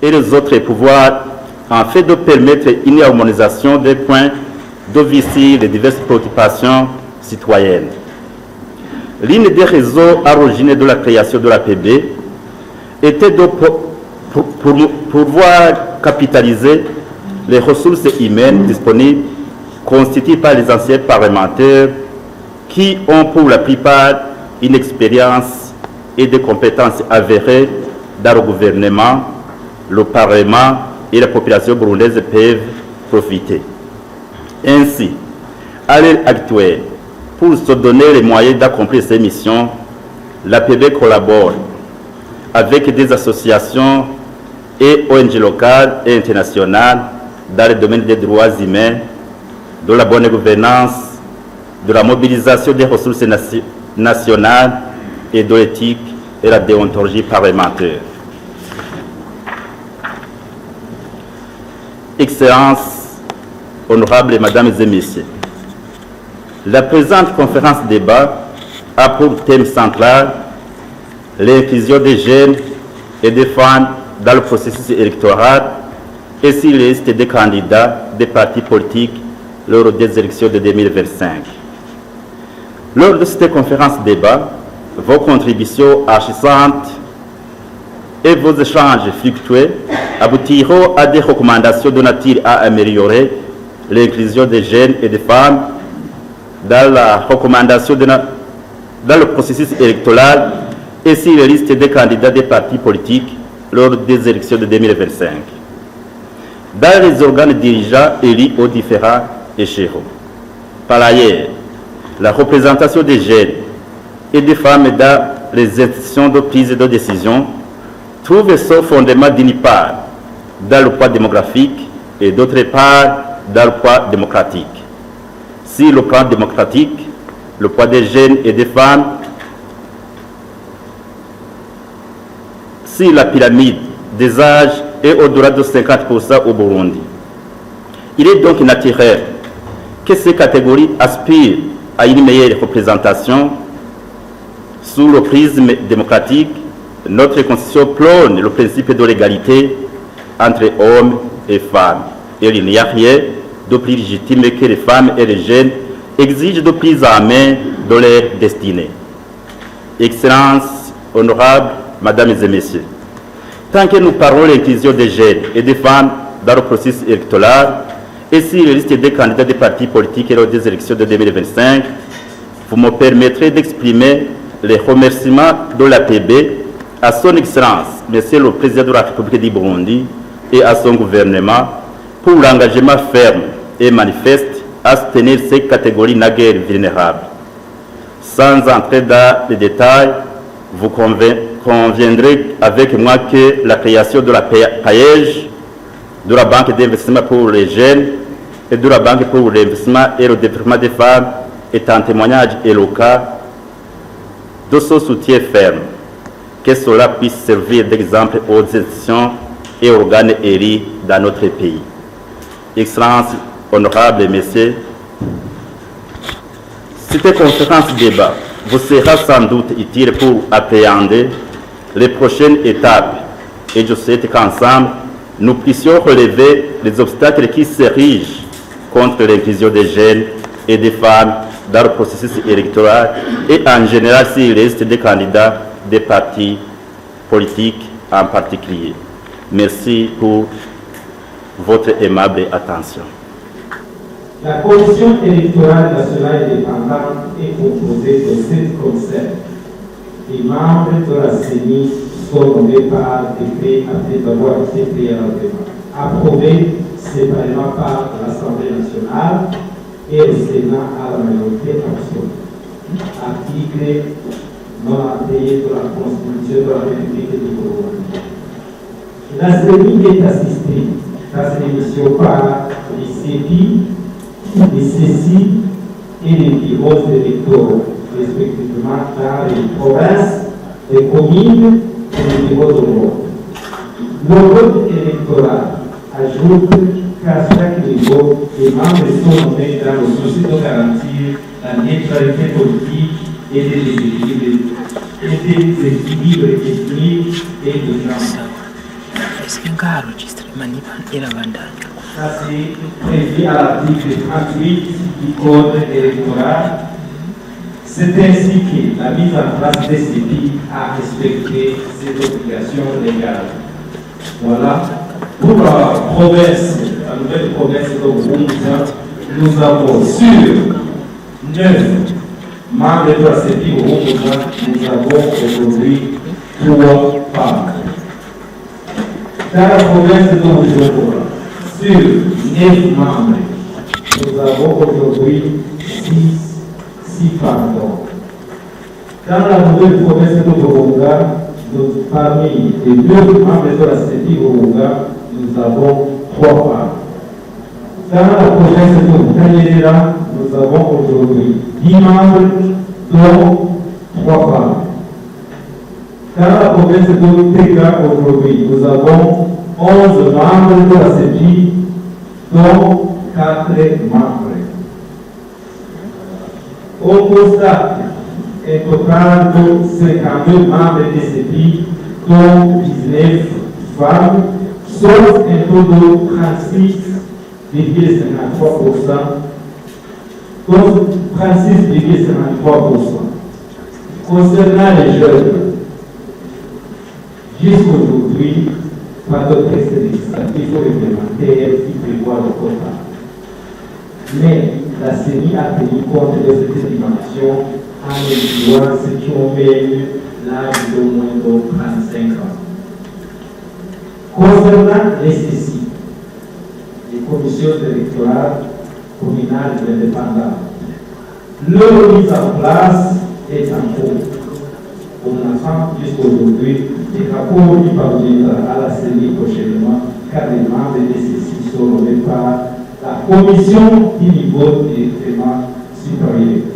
et les autres pouvoirs en fait de permettre une harmonisation des points de vue sur les diverses préoccupations citoyennes. L'une des raisons à l'origine de la création de l'APB était de pouvoir capitaliser les ressources humaines disponibles constituées par les anciens parlementaires qui ont pour la plupart une expérience et des compétences avérées dans le gouvernement, le Parlement et la population burundaise peuvent profiter. Ainsi, à l'heure actuelle, pour se donner les moyens d'accomplir ces missions, l'APB collabore avec des associations et ONG locales et internationales dans le domaine des droits humains, de la bonne gouvernance, de la mobilisation des ressources nationales et de l'éthique et la déontologie parlementaire. Excellences, honorables Mesdames et Messieurs, la présente conférence débat a pour thème central l'inclusion des jeunes et des femmes dans le processus électoral et sur les listes des candidats des partis politiques lors des élections de 2025. Lors de cette conférence débat, vos contributions enrichissantes et vos échanges fructueux aboutiront à des recommandations de nature à améliorer l'inclusion des jeunes et des femmes dans la recommandation dans le processus électoral et sur les listes des candidats des partis politiques lors des élections de 2025. Dans les organes dirigeants élus aux différents échelons. Par ailleurs, la représentation des jeunes et des femmes dans les institutions de prise de décision trouve son fondement d'une part dans le poids démographique et d'autre part dans le poids démocratique. Si le plan démocratique, le poids des jeunes et des femmes, si la pyramide des âges est au-delà de 50% au Burundi, il est donc naturel que ces catégories aspirent à une meilleure représentation. Sous le prisme démocratique, notre Constitution prône le principe de l'égalité entre hommes et femmes. Et il n'y a rien de plus légitime que les femmes et les jeunes exigent de prise en main de leur destinée. Excellences, honorables Mesdames et Messieurs, tant que nous parlons de l'inclusion des jeunes et des femmes dans le processus électoral et sur les listes des candidats des partis politiques lors des élections de 2025, vous me permettrez d'exprimer les remerciements de l'APB à son Excellence, Monsieur le Président de la République du Burundi, et à son gouvernement pour l'engagement ferme et manifeste à soutenir ces catégories naguère vulnérables. Sans entrer dans les détails, vous conviendrez avec moi que la création de la PAEJ, de la Banque d'investissement pour les jeunes et de la Banque pour l'investissement et le développement des femmes est un témoignage éloquent de ce soutien ferme, que cela puisse servir d'exemple aux institutions et organes élus dans notre pays. Excellences, honorables messieurs, cette conférence débat vous sera sans doute utile pour appréhender les prochaines étapes et je souhaite qu'ensemble, nous puissions relever les obstacles qui s'érigent contre l'inclusion des jeunes et des femmes dans le processus électoral et en général sur les listes des candidats des partis politiques en particulier. Merci pour votre aimable attention. La Commission électorale nationale indépendante est composée de 7 conseils. Les membres de la CENI sont nommés par décret après avoir été préalablement approuvés séparément par l'Assemblée nationale et le Sénat à la majorité absolue. Article 91 de la Constitution de la République du Burundi. La CENI est assistée dans cette émission par les CEPI, les CECI et les bureaux électoraux, respectivement dans les provinces, les communes et les bureaux de vote. Le vote électoral ajoute qu'à chaque niveau, les membres sont nommés dans le souci de garantir la neutralité politique et des équilibres ethniques et de genre. Ça, c'est prévu à l'article 38 du Code électoral. C'est ainsi que la mise en place des CEPI a respecté ses obligations légales. Voilà. Pour la province, la nouvelle province de Burundi, nous avons sur 9 membres de la CEPI Burundi, nous avons aujourd'hui 3 femmes. Dans la province de Burundi, sur 9 membres, nous avons aujourd'hui 6 femmes. Dans la nouvelle province de Burundi, parmi les 2 membres de la CEPI Burundi, nous avons 3 femmes. Dans la province de Kanyerera, nous avons aujourd'hui 10 membres, dont 3 femmes. Dans la province de Tega, aujourd'hui, nous avons 11 membres de la CEPI, dont 4 membres. On constate un total de 52 membres de CEPI, dont 19 femmes, sauf un taux de 36,53%, donc 36,53%. Concernant les jeunes, jusqu'aujourd'hui, pas de texte législatif ou réglementaire qui prévoit le quota. Mais la CENI a tenu compte de cette dimension en incluant ceux qui ont même l'âge de moins de 35 ans. Concernant les CECI, les commissions électorales communales indépendantes, leur mise en place est en cours. On attend jusqu'aujourd'hui des rapports qui parviendront à la CENI prochainement, car les membres des CECI sont nommés par la commission du niveau d'électement supérieur.